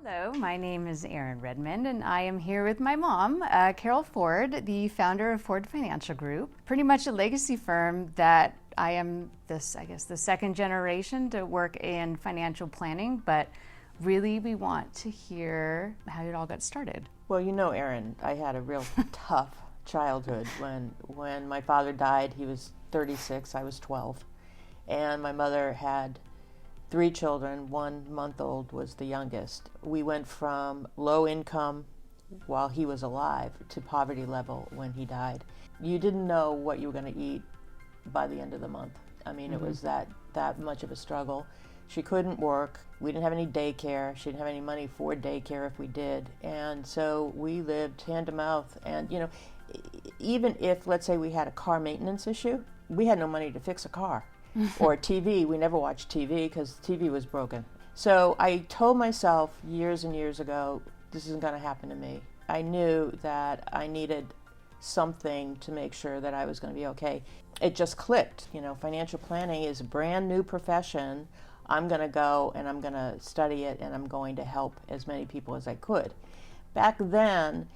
Hello, my name is Erin Redmond, and I am here with my mom, Carole Ford, the founder of Ford Financial Group. Pretty much a legacy firm that I am the second generation to work in financial planning, but really we want to hear how it all got started. Well, you know, Erin, I had a real tough childhood. When my father died, he was 36, I was 12. And my mother had 3 children, 1 month old was the youngest. We went from low income while he was alive to poverty level when he died. You didn't know what you were going to eat by the end of the month. I mean, It was that much of a struggle. She couldn't work. We didn't have any daycare. She didn't have any money for daycare if we did. And so we lived hand to mouth. And, you know, even if, let's say, we had a car maintenance issue, we had no money to fix a car. Or TV, we never watched TV because TV was broken. So I told myself years and years ago, this isn't going to happen to me. I knew that I needed something to make sure that I was going to be okay. It just clicked. You know, financial planning is a brand new profession. I'm going to go and I'm going to study it and I'm going to help as many people as I could. Back then,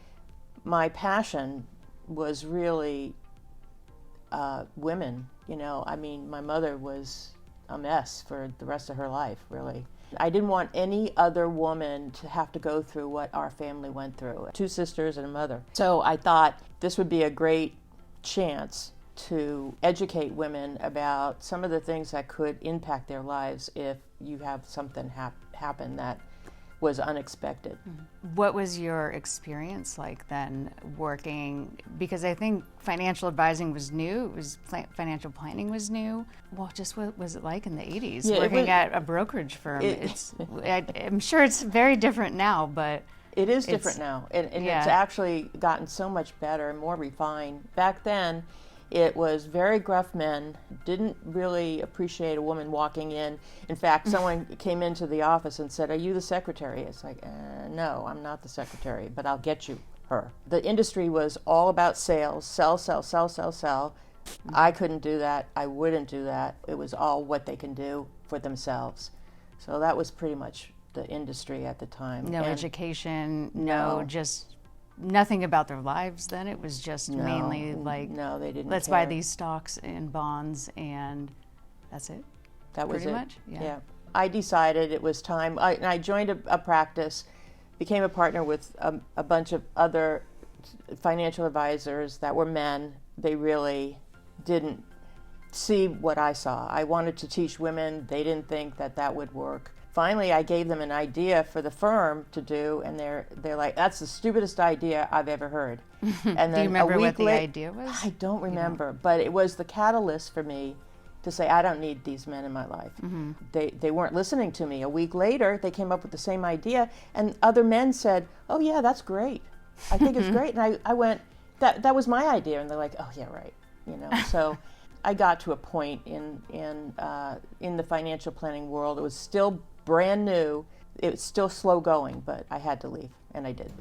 my passion was really women. You know, I mean, my mother was a mess for the rest of her life, really. I didn't want any other woman to have to go through what our family went through. 2 sisters and a mother. So I thought this would be a great chance to educate women about some of the things that could impact their lives if you have something happen that was unexpected. What was your experience like then working, because I think financial advising was new, financial planning was new. Well, just what was it like in the 80s, working at a brokerage firm? I'm sure it's very different now, but... It is different now, and it's actually gotten so much better and more refined. Back then, it was very gruff men, didn't really appreciate a woman walking in. In fact, someone came into the office and said, "Are you the secretary?" It's like, no, I'm not the secretary, but I'll get you her. The industry was all about sales, sell, sell, sell, sell, sell. I couldn't do that. I wouldn't do that. It was all what they can do for themselves. So that was pretty much the industry at the time. No education, just nothing about their lives then. It was just mainly like, no, they didn't let's care. buy these stocks and bonds, and that's it. That was pretty it. much. Yeah. I decided it was time. I joined a practice, became a partner with a bunch of other financial advisors that were men. They really didn't see what I saw. I wanted to teach women. They didn't think that would work. Finally, I gave them an idea for the firm to do, and they're like, "That's the stupidest idea I've ever heard." And then Do you remember a week what the idea was? I don't remember, but it was the catalyst for me to say, I don't need these men in my life. They weren't listening to me. A week later, they came up with the same idea, and other men said, "Oh yeah, that's great. I think it's great." And I went, that was my idea, and they're like, "Oh yeah, right." You know, so I got to a point in the financial planning world. It was still brand new. It was still slow going, but I had to leave, and I did.